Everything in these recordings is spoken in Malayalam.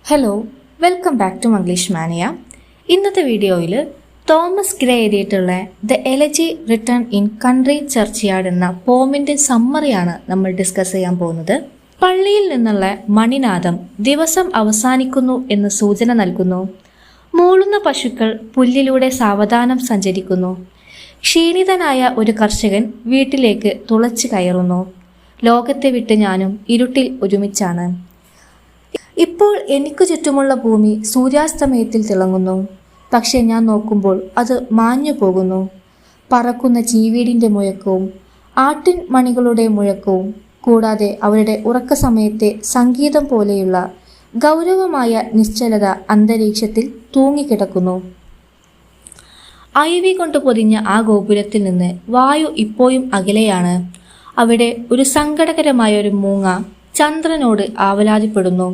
Hello, welcome back to Manglish mania. ഇന്നത്തെ വീഡിയോയിൽ തോമസ് ഗ്രേ എഴുതിയിട്ടുള്ള the elegy written in country churchyard എന്ന പോമിൻ്റെ സമ്മറിയാണ് നമ്മൾ ഡിസ്കസ് ചെയ്യാൻ പോകുന്നത്. പള്ളിയിൽ നിന്നുള്ള മണിനാദം ദിവസം അവസാനിക്കുന്നു എന്ന് സൂചന നൽകുന്നു. മൂളുന്ന പശുക്കൾ പുല്ലിലൂടെ സാവധാനം സഞ്ചരിക്കുന്നു. ക്ഷീണിതനായ ഒരു കർഷകൻ വീട്ടിലേക്ക് തുളച്ചു കയറുന്നു. ലോകത്തെ വിട്ട് ഞാനും ഇരുട്ടിൽ ഒരുമിച്ചാണ്. ഇപ്പോൾ എനിക്കു ചുറ്റുമുള്ള ഭൂമി സൂര്യാസ്തമയത്തിൽ തിളങ്ങുന്നു. പക്ഷെ ഞാൻ നോക്കുമ്പോൾ അത് മാഞ്ഞു പോകുന്നു. പറക്കുന്ന ചീവീടിൻ്റെ മുഴക്കവും ആട്ടിൻ മണികളുടെ മുഴക്കവും കൂടാതെ അവരുടെ ഉറക്ക സമയത്തെ സംഗീതം പോലെയുള്ള ഗൗരവമായ നിശ്ചലത അന്തരീക്ഷത്തിൽ തൂങ്ങിക്കിടക്കുന്നു. ഐവി കൊണ്ട് പൊതിഞ്ഞ ആ ഗോപുരത്തിൽ നിന്ന് വായു ഇപ്പോഴും അകലെയാണ്. അവിടെ ഒരു സങ്കടകരമായ ഒരു മൂങ്ങ ചന്ദ്രനോട് ആവലാതിപ്പെടുന്നു.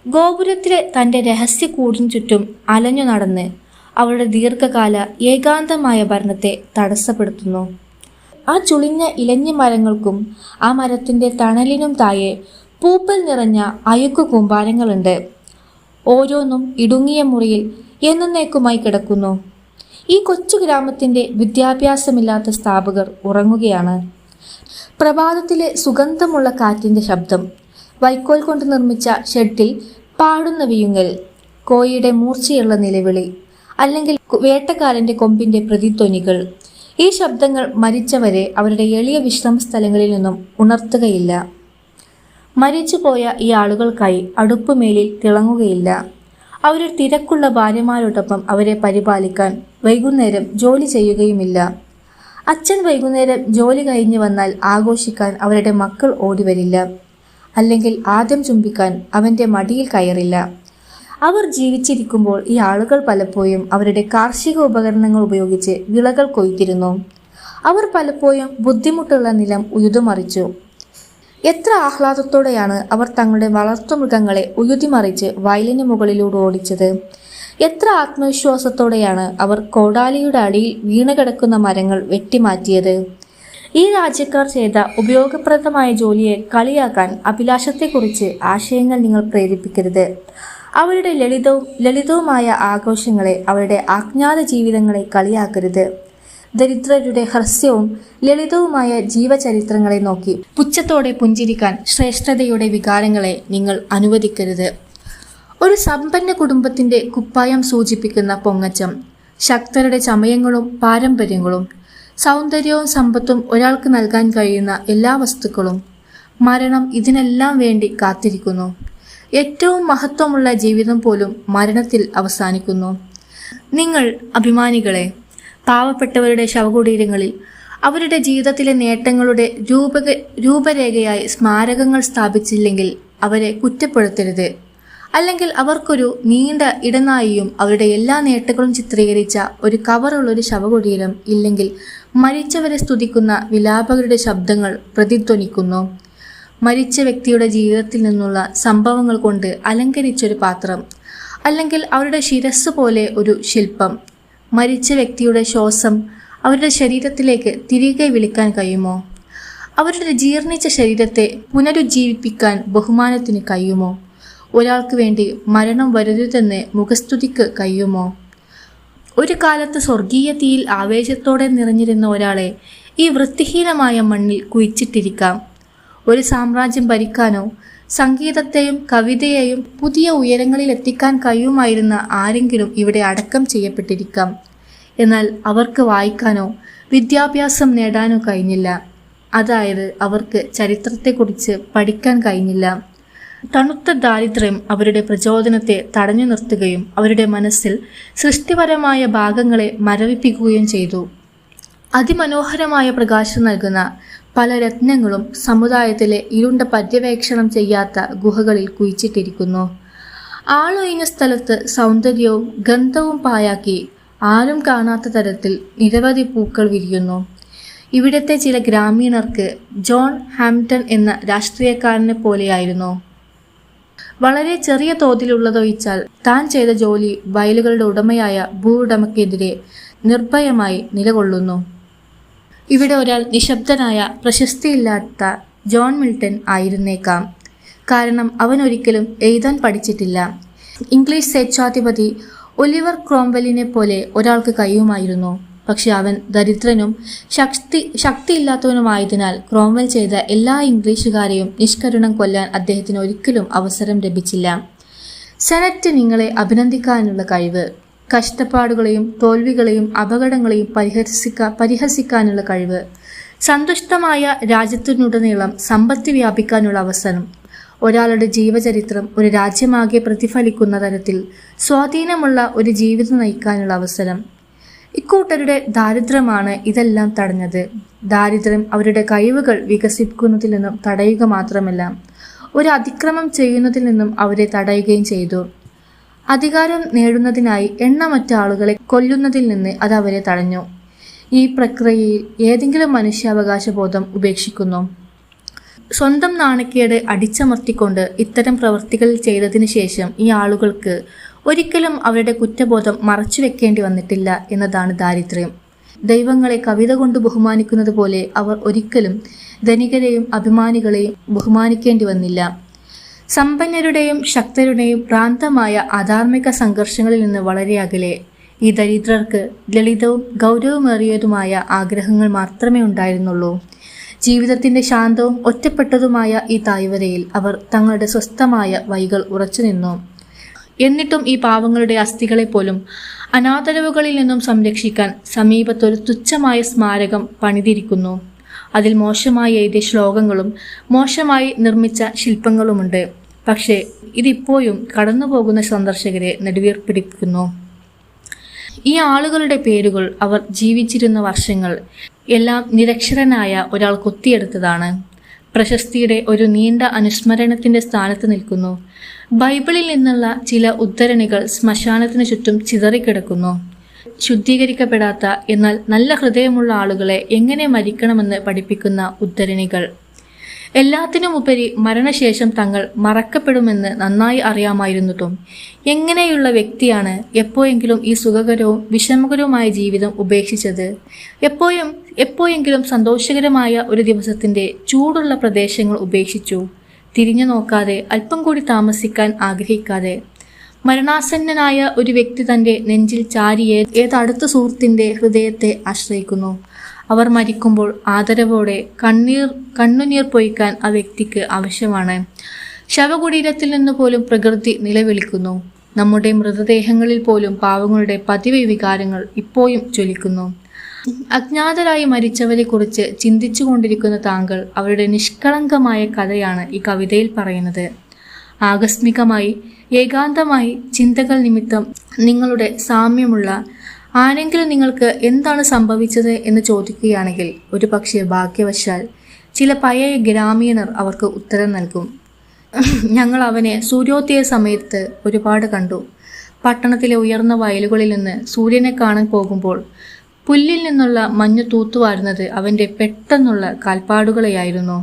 ഗോപുരത്തിലെ തൻ്റെ രഹസ്യ കൂടിനു ചുറ്റും അലഞ്ഞു നടന്ന് അവളുടെ ദീർഘകാല ഏകാന്തമായ ഭരണത്തെ തടസ്സപ്പെടുത്തുന്നു. ആ ചുളിഞ്ഞ ഇലഞ്ഞ മരങ്ങൾക്കും ആ മരത്തിൻ്റെ തണലിനും താഴെ പൂപ്പൽ നിറഞ്ഞ അഴുക്കു കൂമ്പാരങ്ങളുണ്ട്. ഓരോന്നും ഇടുങ്ങിയ മുറിയിൽ എന്നേക്കുമായി കിടക്കുന്നു. ഈ കൊച്ചു ഗ്രാമത്തിൻ്റെ വിദ്യാഭ്യാസമില്ലാത്ത സ്ഥാപകർ ഉറങ്ങുകയാണ്. പ്രഭാതത്തിലെ സുഗന്ധമുള്ള കാറ്റിൻ്റെ ശബ്ദം, വൈക്കോൽ കൊണ്ട് നിർമ്മിച്ച ഷെഡിൽ പാടുന്ന വിയുങ്ങൽ, കോഴിയുടെ മൂർച്ചയുള്ള നിലവിളി, അല്ലെങ്കിൽ വേട്ടക്കാരൻ്റെ കൊമ്പിൻ്റെ പ്രതിധ്വനികൾ, ഈ ശബ്ദങ്ങൾ മരിച്ചവരെ അവരുടെ എളിയ വിശ്രമ സ്ഥലങ്ങളിൽ നിന്നും ഉണർത്തുകയില്ല. മരിച്ചുപോയ ഈ ആളുകൾക്കായി അടുപ്പുമേലിൽ തിളങ്ങുകയില്ല. അവരൊരു തിരക്കുള്ള ഭാര്യമാരോടൊപ്പം അവരെ പരിപാലിക്കാൻ വൈകുന്നേരം ജോലി ചെയ്യുകയുമില്ല. അച്ഛൻ വൈകുന്നേരം ജോലി കഴിഞ്ഞ് വന്നാൽ ആഘോഷിക്കാൻ അവരുടെ മക്കൾ ഓടിവരില്ല. അല്ലെങ്കിൽ ആദ്യം ചുംബിക്കാൻ അവൻ്റെ മടിയിൽ കയറില്ല. അവർ ജീവിച്ചിരിക്കുമ്പോൾ ഈ ആളുകൾ പലപ്പോഴും അവരുടെ കാർഷിക ഉപകരണങ്ങൾ ഉപയോഗിച്ച് വിളകൾ കൊയ്തിരുന്നു. അവർ പലപ്പോഴും ബുദ്ധിമുട്ടുള്ള നിലം ഉഴുതുമറിച്ചു. എത്ര ആഹ്ലാദത്തോടെയാണ് അവർ തങ്ങളുടെ വളർത്തുമൃഗങ്ങളെ ഉഴുതിമറിച്ച് വയലിന് മുകളിലൂടെ ഓടിച്ചത്. എത്ര ആത്മവിശ്വാസത്തോടെയാണ് അവർ കോടാലിയുടെ അടിയിൽ വീണുകിടക്കുന്ന മരങ്ങൾ വെട്ടിമാറ്റിയത്. ഈ രാജ്യക്കാർ ചെയ്ത ഉപയോഗപ്രദമായ ജോലിയെ കളിയാക്കാൻ അഭിലാഷത്തെക്കുറിച്ച് ആശയങ്ങൾ നിങ്ങൾ പ്രേരിപ്പിക്കരുത്. അവരുടെ ലളിതവുമായ ആഘോഷങ്ങളെ, അവരുടെ അജ്ഞാത ജീവിതങ്ങളെ കളിയാക്കരുത്. ദരിദ്രരുടെ ഹ്രസ്യവും ലളിതവുമായ ജീവചരിത്രങ്ങളെ നോക്കി പുച്ഛത്തോടെ പുഞ്ചിരിക്കാൻ ശ്രേഷ്ഠതയുടെ വികാരങ്ങളെ നിങ്ങൾ അനുവദിക്കരുത്. ഒരു സമ്പന്ന കുടുംബത്തിൻ്റെ കുപ്പായം സൂചിപ്പിക്കുന്ന പൊങ്ങച്ചം, ശക്തരുടെ ചമയങ്ങളും പാരമ്പര്യങ്ങളും, സൗന്ദര്യവും സമ്പത്തും ഒരാൾക്ക് നൽകാൻ കഴിയുന്ന എല്ലാ വസ്തുക്കളും, മരണം ഇതിനെല്ലാം വേണ്ടി കാത്തിരിക്കുന്നു. ഏറ്റവും മഹത്വമുള്ള ജീവിതം പോലും മരണത്തിൽ അവസാനിക്കുന്നു. നിങ്ങൾ അഭിമാനികളെ, പാവപ്പെട്ടവരുടെ ശവകുടീരങ്ങളിൽ അവരുടെ ജീവിതത്തിലെ നേട്ടങ്ങളുടെ രൂപരേഖയായി സ്മാരകങ്ങൾ സ്ഥാപിച്ചില്ലെങ്കിൽ അവരെ കുറ്റപ്പെടുത്തരുത്. അല്ലെങ്കിൽ അവർക്കൊരു നീണ്ട ഇടനാഴിയും അവരുടെ എല്ലാ നേട്ടങ്ങളും ചിത്രീകരിച്ച ഒരു കവറുള്ളൊരു ശവകുടീരം ഇല്ലെങ്കിൽ മരിച്ചവരെ സ്തുതിക്കുന്ന വിലാപകരുടെ ശബ്ദങ്ങൾ പ്രതിധ്വനിക്കുന്നു. മരിച്ച വ്യക്തിയുടെ ജീവിതത്തിൽ നിന്നുള്ള സംഭവങ്ങൾ കൊണ്ട് അലങ്കരിച്ചൊരു പാത്രം, അല്ലെങ്കിൽ അവരുടെ ശിരസ് പോലെ ഒരു ശില്പം. മരിച്ച വ്യക്തിയുടെ ശ്വാസം അവരുടെ ശരീരത്തിലേക്ക് തിരികെ വിളിക്കാൻ കഴിയുമോ? അവരുടെ ജീർണിച്ച ശരീരത്തെ പുനരുജ്ജീവിപ്പിക്കാൻ ബഹുമാനത്തിന് കഴിയുമോ? ഒരാൾക്ക് വേണ്ടി മരണം വരരുതെന്ന് മുഖസ്തുതിക്ക് കഴിയുമോ? ഒരു കാലത്ത് സ്വർഗീയ തീയിൽ ആവേശത്തോടെ നിറഞ്ഞിരുന്ന ഒരാളെ ഈ വൃത്തിഹീനമായ മണ്ണിൽ കുഴിച്ചിട്ടിരിക്കാം. ഒരു സാമ്രാജ്യം ഭരിക്കാനോ സംഗീതത്തെയും കവിതയെയും പുതിയ ഉയരങ്ങളിൽ എത്തിക്കാൻ കഴിയുമായിരുന്ന ആരെങ്കിലും ഇവിടെ അടക്കം ചെയ്യപ്പെട്ടിരിക്കാം. എന്നാൽ അവർക്ക് വായിക്കാനോ വിദ്യാഭ്യാസം നേടാനോ കഴിഞ്ഞില്ല. അതായത് അവർക്ക് ചരിത്രത്തെക്കുറിച്ച് പഠിക്കാൻ കഴിഞ്ഞില്ല. തണുത്ത ദാരിദ്ര്യം അവരുടെ പ്രചോദനത്തെ തടഞ്ഞു നിർത്തുകയും അവരുടെ മനസ്സിൽ സൃഷ്ടിപരമായ ഭാഗങ്ങളെ മരവിപ്പിക്കുകയും ചെയ്തു. അതിമനോഹരമായ പ്രകാശം നൽകുന്ന പല രത്നങ്ങളും സമുദായത്തിലെ ഇരുണ്ട പര്യവേക്ഷണം ചെയ്യാത്ത ഗുഹകളിൽ കുഴിച്ചിട്ടിരിക്കുന്നു. ആളൊഴിഞ്ഞ സ്ഥലത്ത് സൗന്ദര്യവും ഗന്ധവും പായാക്കി ആരും കാണാത്ത തരത്തിൽ നിരവധി പൂക്കൾ വിരിയുന്നു. ഇവിടുത്തെ ചില ഗ്രാമീണർക്ക് ജോൺ ഹാംപ്ടൺ എന്ന രാഷ്ട്രീയക്കാരനെ പോലെയായിരുന്നു. വളരെ ചെറിയ തോതിലുള്ളതൊഴിച്ചാൽ താൻ ചെയ്ത ജോലി വയലുകളുടെ ഉടമയായ ഭൂവുടമയ്ക്കെതിരെ നിർഭയമായി നിലകൊള്ളുന്നു. ഇവിടെ ഒരാൾ നിശബ്ദനായ പ്രശസ്തിയില്ലാത്ത ജോൺ മിൽട്ടൺ ആയിരുന്നേക്കാം. കാരണം അവൻ ഒരിക്കലും എഴുതാൻ പഠിച്ചിട്ടില്ല. ഇംഗ്ലീഷ് സ്വേച്ഛാധിപതി ഒലിവർ ക്രോംവെല്ലിനെ പോലെ ഒരാൾക്ക് കഴിയുമായിരുന്നു. പക്ഷെ അവൻ ദരിദ്രനും ശക്തിയില്ലാത്തവനുമായതിനാൽ ക്രോംവെൽ ചെയ്ത എല്ലാ ഇംഗ്ലീഷുകാരെയും നിഷ്കരുണം കൊല്ലാൻ അദ്ദേഹത്തിന് ഒരിക്കലും അവസരം ലഭിച്ചില്ല. സെനറ്റ് നിങ്ങളെ അഭിനന്ദിക്കാനുള്ള കഴിവ്, കഷ്ടപ്പാടുകളെയും തോൽവികളെയും അപകടങ്ങളെയും പരിഹസിക്കാനുള്ള കഴിവ്, സന്തുഷ്ടമായ രാജ്യത്തിനുടനീളം സമ്പത്ത് വ്യാപിക്കാനുള്ള അവസരം, ഒരാളുടെ ജീവചരിത്രം ഒരു രാജ്യമാകെ പ്രതിഫലിക്കുന്ന തരത്തിൽ സ്വാധീനമുള്ള ഒരു ജീവിതം നയിക്കാനുള്ള അവസരം. ഇക്കൂട്ടരുടെ ദാരിദ്ര്യമാണ് ഇതെല്ലാം തടഞ്ഞത്. ദാരിദ്ര്യം അവരുടെ കഴിവുകൾ വികസിപ്പിക്കുന്നതിൽ നിന്നും തടയുക മാത്രമല്ല, ഒരു അതിക്രമം ചെയ്യുന്നതിൽ നിന്നും അവരെ തടയുകയും ചെയ്തു. അധികാരം നേടുന്നതിനായി എണ്ണമറ്റ ആളുകളെ കൊല്ലുന്നതിൽ നിന്ന് അത് അവരെ തടഞ്ഞു. ഈ പ്രക്രിയയിൽ ഏതെങ്കിലും മനുഷ്യാവകാശ ബോധം ഉപേക്ഷിക്കുന്നു. സ്വന്തം നാണക്കേട് അടിച്ചമർത്തിക്കൊണ്ട് ഇത്തരം പ്രവൃത്തികൾ ചെയ്തതിനു ശേഷം ഈ ആളുകൾക്ക് ഒരിക്കലും അവരുടെ കുറ്റബോധം മറച്ചുവെക്കേണ്ടി വന്നിട്ടില്ല എന്നതാണ് ദാരിദ്ര്യം. ദൈവങ്ങളെ കവിത കൊണ്ട് ബഹുമാനിക്കുന്നത് പോലെ അവർ ഒരിക്കലും ധനികരെയും അഭിമാനികളെയും ബഹുമാനിക്കേണ്ടി വന്നില്ല. സമ്പന്നരുടെയും ശക്തരുടെയും ഭ്രാന്തമായ അധാർമിക സംഘർഷങ്ങളിൽ നിന്ന് വളരെ അകലെ ഈ ദരിദ്രർക്ക് ലളിതവും ഗൗരവമേറിയതുമായ ആഗ്രഹങ്ങൾ മാത്രമേ ഉണ്ടായിരുന്നുള്ളൂ. ജീവിതത്തിന്റെ ശാന്തവും ഒറ്റപ്പെട്ടതുമായ ഈ താഴ്വരയിൽ അവർ തങ്ങളുടെ സ്വസ്ഥമായ വഴികൾ ഉറച്ചു നിന്നു. എന്നിട്ടും ഈ പാവങ്ങളുടെ അസ്ഥികളെ പോലും അനാദരവുകളിൽ നിന്നും സംരക്ഷിക്കാൻ സമീപത്തൊരു തുച്ഛമായ സ്മാരകം പണിതിരിക്കുന്നു. അതിൽ മോശമായി എഴുതിയ ശ്ലോകങ്ങളും മോശമായി നിർമ്മിച്ച ശില്പങ്ങളുമുണ്ട്. പക്ഷേ ഇതിപ്പോഴും കടന്നുപോകുന്ന സന്ദർശകരെ നെടുവീർപ്പിടിപ്പിക്കുന്നു. ഈ ആളുകളുടെ പേരുകൾ, അവർ ജീവിച്ചിരുന്ന വർഷങ്ങൾ എല്ലാം നിരക്ഷരനായ ഒരാൾ കൊത്തിയെടുത്തതാണ്. പ്രശസ്തിയുടെ ഒരു നീണ്ട അനുസ്മരണത്തിന്റെ സ്ഥാനത്ത് നിൽക്കുന്നു. ബൈബിളിൽ നിന്നുള്ള ചില ഉദ്ധരണികൾ ശ്മശാനത്തിനു ചുറ്റും ചിതറിക്കിടക്കുന്നു. ശുദ്ധീകരിക്കപ്പെടാത്ത എന്നാൽ നല്ല ഹൃദയമുള്ള ആളുകളെ എങ്ങനെ മരിക്കണമെന്ന് പഠിപ്പിക്കുന്ന ഉദ്ധരണികൾ. എല്ലാത്തിനുമുപരി മരണശേഷം തങ്ങൾ മറക്കപ്പെടുമെന്ന് നന്നായി അറിയാമായിരുന്നിട്ടും എങ്ങനെയുള്ള വ്യക്തിയാണ് എപ്പോഴെങ്കിലും ഈ സുഖകരവും വിഷമകരവുമായ ജീവിതം ഉപേക്ഷിച്ചത്? എപ്പോഴെങ്കിലും സന്തോഷകരമായ ഒരു ദിവസത്തിന്റെ ചൂടുള്ള പ്രദേശങ്ങൾ ഉപേക്ഷിച്ചു, തിരിഞ്ഞു നോക്കാതെ അല്പം കൂടി താമസിക്കാൻ ആഗ്രഹിക്കാതെ? മരണാസന്നനായ ഒരു വ്യക്തി തന്റെ നെഞ്ചിൽ ചാരിയെ ഏതടുത്ത സുഹൃത്തിന്റെ ഹൃദയത്തെ ആശ്രയിക്കുന്നു. അവർ മരിക്കുമ്പോൾ ആദരവോടെ കണ്ണുനീർ പൊയ്ക്കാൻ ആ വ്യക്തിക്ക് ആവശ്യമാണ്. ശവകുടീരത്തിൽ നിന്ന് പോലും പ്രകൃതി നിലവിളിക്കുന്നു. നമ്മുടെ മൃതദേഹങ്ങളിൽ പോലും പാവങ്ങളുടെ പതിവ് വികാരങ്ങൾ ഇപ്പോഴും ജ്വലിക്കുന്നു. അജ്ഞാതരായി മരിച്ചവരെ കുറിച്ച് ചിന്തിച്ചു കൊണ്ടിരിക്കുന്ന താങ്കൾ അവരുടെ നിഷ്കളങ്കമായ കഥയാണ് ഈ കവിതയിൽ പറയുന്നത്. ആകസ്മികമായി ഏകാന്തമായി ചിന്തകൾ നിമിത്തം നിങ്ങളുടെ സാമ്യമുള്ള ആരെങ്കിലും നിങ്ങൾക്ക് എന്താണ് സംഭവിച്ചത് എന്ന് ചോദിക്കുകയാണെങ്കിൽ ഒരു പക്ഷേ ഭാഗ്യവശാൽ ചില പഴയ ഗ്രാമീണർ അവർക്ക് ഉത്തരം നൽകും. ഞങ്ങൾ അവനെ സൂര്യോദയ സമയത്ത് ഒരുപാട് കണ്ടു. പട്ടണത്തിലെ ഉയർന്ന വയലുകളിൽ നിന്ന് സൂര്യനെ കാണാൻ പോകുമ്പോൾ പുല്ലിൽ നിന്നുള്ള മഞ്ഞു തൂത്തുവാരുന്നത് അവൻ്റെ പെട്ടെന്നുള്ള കാൽപ്പാടുകളെയായിരുന്നു.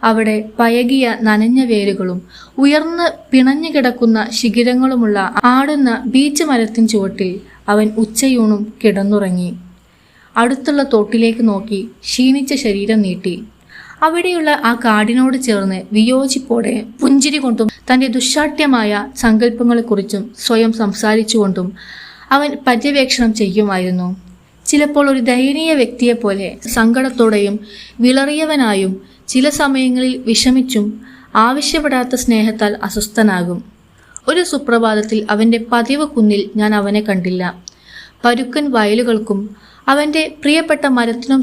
അവിടെ പയകിയ നനഞ്ഞ വേരുകളും ഉയർന്ന് പിണഞ്ഞു കിടക്കുന്ന ശിഖിരങ്ങളുമുള്ള ആടുന്ന ബീച്ച് മരത്തിൻ ചുവട്ടിൽ അവൻ ഉച്ചയൂണും കിടന്നുറങ്ങി. അടുത്തുള്ള തോട്ടിലേക്ക് നോക്കി ക്ഷീണിച്ച ശരീരം നീട്ടി. അവിടെയുള്ള ആ കാടിനോട് ചേർന്ന് വിയോജിപ്പോടെ പുഞ്ചിരി കൊണ്ടും തൻ്റെ ദുശാഠ്യമായ സങ്കല്പങ്ങളെക്കുറിച്ചും സ്വയം സംസാരിച്ചുകൊണ്ടും അവൻ പര്യവേക്ഷണം ചെയ്യുമായിരുന്നു. ചിലപ്പോൾ ഒരു ദയനീയ വ്യക്തിയെപ്പോലെ സങ്കടത്തോടെയും വിളറിയവനായും ചില സമയങ്ങളിൽ വിഷമിച്ചും ആവശ്യപ്പെടാത്ത സ്നേഹത്താൽ അസ്വസ്ഥനാകും. ഒരു സുപ്രഭാതത്തിൽ അവൻ്റെ പതിവ് കുന്നിൽ ഞാൻ അവനെ കണ്ടില്ല. പരുക്കൻ വയലുകൾക്കും അവൻ്റെ പ്രിയപ്പെട്ട മരത്തിനും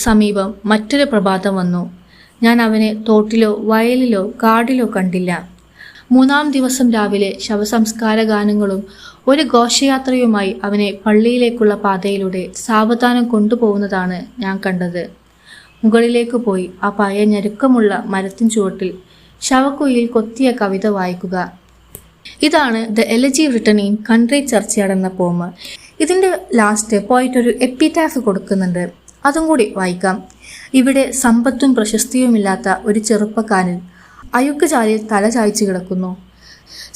സമീപം മറ്റൊരു പ്രഭാതം വന്നു. ഞാൻ അവനെ തോട്ടിലോ വയലിലോ കാടിലോ കണ്ടില്ല. 3-ാം ദിവസം രാവിലെ ശവസംസ്കാര ഗാനങ്ങളും ഒരു ഘോഷയാത്രയുമായി അവനെ പള്ളിയിലേക്കുള്ള പാതയിലൂടെ സാവധാനം കൊണ്ടുപോകുന്നതാണ് ഞാൻ കണ്ടത്. മുകളിലേക്ക് പോയി ആ പഴയ ഞെരുക്കമുള്ള മരത്തിൻ ചുവട്ടിൽ ശവക്കുയിൽ കൊത്തിയ കവിത വായിക്കുക. ഇതാണ് the elegy written in country churchyard എന്ന പോം. ഇതിൻ്റെ ലാസ്റ്റ് പോയിട്ടൊരു എപ്പിറ്റാഫ് കൊടുക്കുന്നുണ്ട്, അതും കൂടി വായിക്കാം. ഇവിടെ സമ്പത്തും പ്രശസ്തിയുമില്ലാത്ത ഒരു ചെറുപ്പക്കാരൻ അയുക്ക് ചാലിൽ തല ചായ്ച്ചു കിടക്കുന്നു.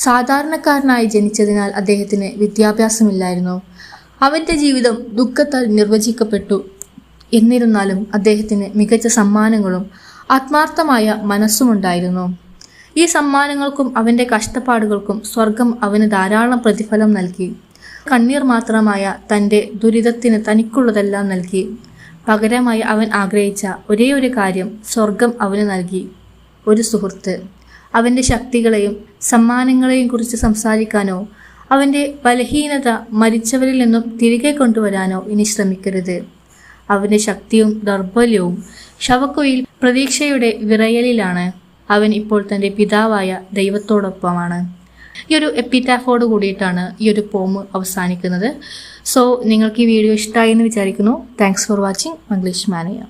സാധാരണക്കാരനായി ജനിച്ചതിനാൽ അദ്ദേഹത്തിന് വിദ്യാഭ്യാസമില്ലായിരുന്നു. അവൻ്റെ ജീവിതം ദുഃഖത്താൽ നിർവചിക്കപ്പെട്ടു. എന്നിരുന്നാലും അദ്ദേഹത്തിന് മികച്ച സമ്മാനങ്ങളും ആത്മാർത്ഥമായ മനസ്സുമുണ്ടായിരുന്നു. ഈ സമ്മാനങ്ങൾക്കും അവൻ്റെ കഷ്ടപ്പാടുകൾക്കും സ്വർഗം അവന് ധാരാളം പ്രതിഫലം നൽകി. കണ്ണീർ മാത്രമായ തൻ്റെ ദുരിതത്തിന് തനിക്കുള്ളതെല്ലാം നൽകി. പകരമായി അവൻ ആഗ്രഹിച്ച ഒരേ ഒരു കാര്യം സ്വർഗം അവന് നൽകി, ഒരു സുഹൃത്ത്. അവൻ്റെ ശക്തികളെയും സമ്മാനങ്ങളെയും കുറിച്ച് സംസാരിക്കാനോ അവൻ്റെ ബലഹീനത മരിച്ചവരിൽ നിന്നും തിരികെ കൊണ്ടുവരാനോ ഇനി ശ്രമിക്കരുത്. അവൻ്റെ ശക്തിയും ദൗർബല്യവും ശവക്കുഴിയിൽ പ്രതീക്ഷയുടെ വിറയലിലാണ്. അവൻ ഇപ്പോൾ തൻ്റെ പിതാവായ ദൈവത്തോടൊപ്പമാണ്. ഈ ഒരു എപ്പിറ്റാഫോട് കൂടിയിട്ടാണ് ഈ ഒരു പോം അവസാനിക്കുന്നത്. സോ നിങ്ങൾക്ക് ഈ വീഡിയോ ഇഷ്ടമായി എന്ന് വിചാരിക്കുന്നു. Thanks for watching Manglish മാനിയ.